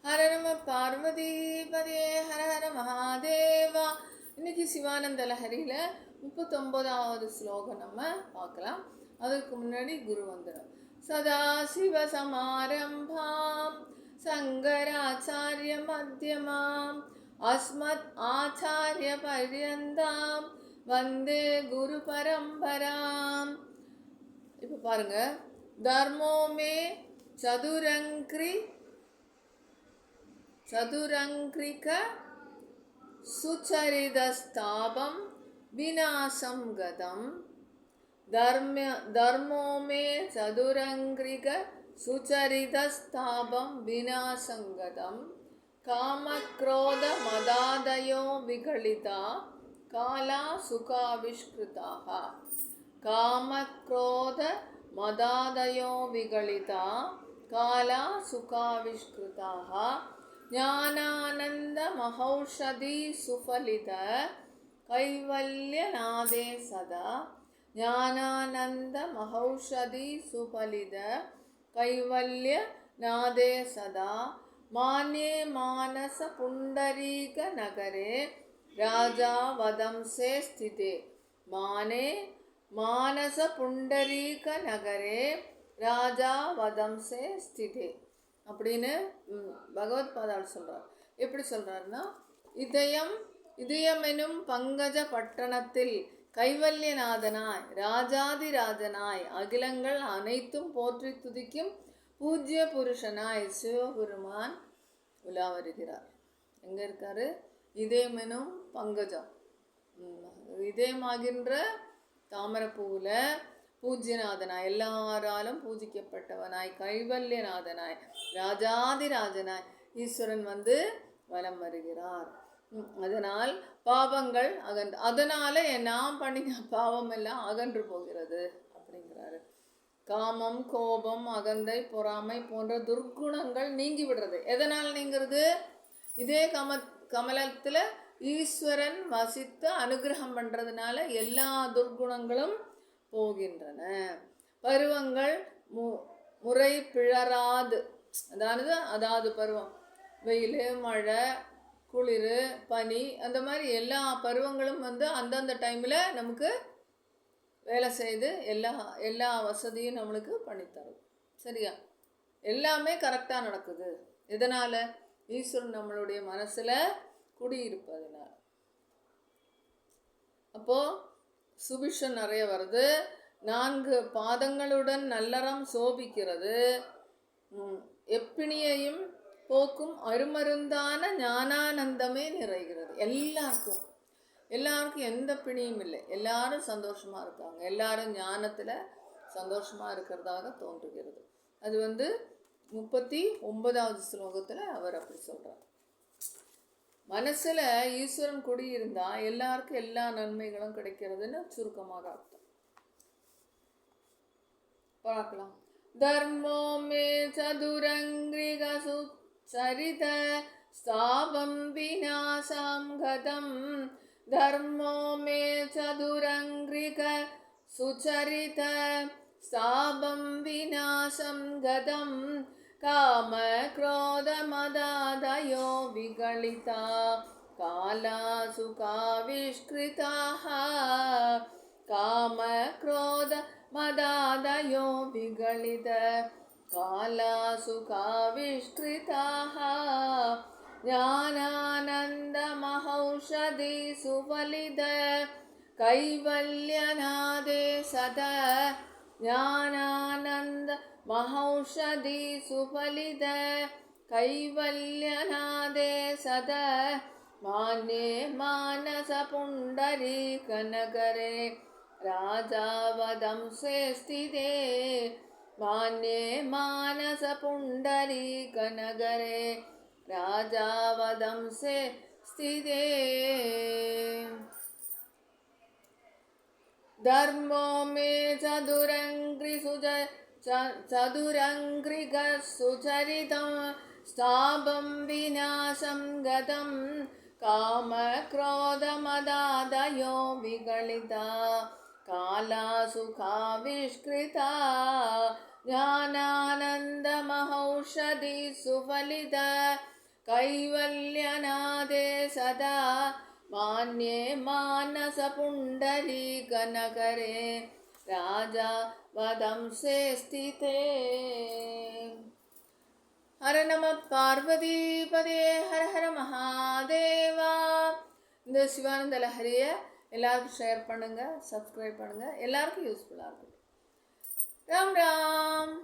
ஹர நம பார்வதிபதே ஹர ஹர மகாதேவா. இன்னைக்கு சிவானந்த லஹரியில் 39வது ஸ்லோகம் நம்ம பார்க்கலாம். அதுக்கு முன்னாடி குரு வந்தனம். சதா சிவ சமாரம்பாம் சங்கராச்சாரிய மத்தியமாம் அஸ்மத் ஆச்சாரிய பர்யந்தாம் வந்தே குரு பரம்பராம். இப்போ பாருங்க, தர்மோமே சதுரங்கிரிக சுச்சரிதஸ்தாபம் விநாசம் கதம். தர்மோ மே சதுரங்கிரிக சுச்சரிதஸ்தாபம் விநாசம் கதம். காமக்ரோத மதாதயோ விகலிதா காலா சுகாவிஷ்கிருதாக. காமக்ரோத மதாதயோ விகலிதா காலா சுகாவிஷ்கிருதாக. ஞானானந்த மஹௌஷதி சுஃபலித கைவல்யநாதே சதா. ஞானானந்த மஹௌஷதி சுஃபலித கைவல்யநாதே சதா. மானே மானச புண்டரீக நகரே ராஜா வதம்சே ஸ்திதே. மானே மானச புண்டரீக நகரே ராஜா வதம்சே ஸ்திதே அப்படின்னு பகவத் பாதாள் சொல்கிறார். எப்படி சொல்கிறாருன்னா, இதயம் எனும் பங்கஜ பட்டணத்தில் கைவல்யநாதனாய் ராஜாதிராஜனாய் அகிலங்கள் அனைத்தும் போற்றி துதிக்கும் பூஜ்ய புருஷனாய் சிவபெருமான் உலா வருகிறார். எங்கே இருக்காரு? இதயம் எனும் பங்கஜம், இதயமாகின்ற தாமரப்பூவில் பூஜ்யநாதனாய் எல்லாராலும் பூஜிக்கப்பட்டவனாய் கைவல்யநாதனாய் ராஜாதிராஜனாய் ஈஸ்வரன் வந்து வலம் வருகிறார். அதனால் பாவங்கள் அதனால நாம் பண்ணின பாவம் எல்லாம் அகன்று போகிறது அப்படிங்கிறாரு. காமம், கோபம், அகந்தை, பொறாமை போன்ற துர்க்குணங்கள் நீங்கி விடுறது. எதனால் நீங்கிறது? இதே கமலத்தில் ஈஸ்வரன் வசித்து அனுகிரகம் பண்ணுறதுனால எல்லா துர்க்குணங்களும் போகின்றன. பருவங்கள் முறை பிழறாது, அதாவது பருவம் வெயில், மழை, குளிர், பனி, அந்த மாதிரி எல்லா பருவங்களும் வந்து அந்தந்த டைமில் நமக்கு வேலை செய்து எல்லா வசதியும் நம்மளுக்கு பண்ணித்தரும். சரியா? எல்லாமே கரெக்டாக நடக்குது. எதனால்? ஈஸ்வரன் நம்மளுடைய மனசில் குடியிருப்பதுனால. அப்போது சுபிஷம் நிறைய வருது. 4 பாதங்களுடன் நல்லறம் சோபிக்கிறது. எப்பிணியையும் போக்கும் அருமருந்தான ஞானானந்தமே நிறைகிறது. எல்லாருக்கும் எந்த பிணியும் இல்லை. எல்லாரும் சந்தோஷமாக இருக்காங்க. எல்லாரும் ஞானத்தில் சந்தோஷமாக இருக்கிறதாக தோன்றுகிறது. அது 39வது ஸ்லோகத்தில் அவர் அப்படி சொல்கிறார். மனசில் ஈஸ்வரன் குடியிருந்தால் எல்லாருக்கும் எல்லா நன்மைகளும் கிடைக்கிறதுன்னு சுருக்கமாக அர்த்தம். பார்க்கலாம். தர்மோ மே சதுரங்கிரிக சுச்சரித ஸ்தாபம் விநாசம் கதம். தர்மோ மே சதுரங்கிரிக சுச்சரித ஸ்தாபம் விநாசம் கதம். காம க்ரோத மதாதயோ விகலிதா காலா சுகாவிஷ்கிருதாக. காம க்ரோத மதாதயோ விகலித காலா சுகாவிஷ்கிருதாக. ஞானானந்த மஹௌஷதி சுஃபலித கைவல்யநாதே சதா. ஞானானந்த மஹௌஷதி சுஃபலித கைவல்யநாதே சதா. மானே மானச புண்டரீக நகரே ராஜா வதம்சே ஸ்திதே. மானே மானச புண்டரீக நகரே ராஜா வதம்சே ஸ்திதே. தர்மோ மே சதுரங்கிரிக சுச்சரிதம் ஸ்தாபம் விநாசம் கதம். காம க்ரோத மதாதயோ விகலிதா काला सुखाविष्कृता ज्ञानानन्दमहौषधि सुफलित कैवल्यनादे सदा मान्ये मानसपुण्डरीकनकरे राजा वदंसे स्थिते. हर नम பார்வதிபதே ஹர ஹர மகாதேவா. இந்த சிவானந்த லஹரியை எல்லாருக்கும் ஷேர் பண்ணுங்கள், சப்ஸ்கிரைப் பண்ணுங்கள், எல்லாருக்கும் யூஸ்ஃபுல்லாக இருக்கும். ராம் ராம்.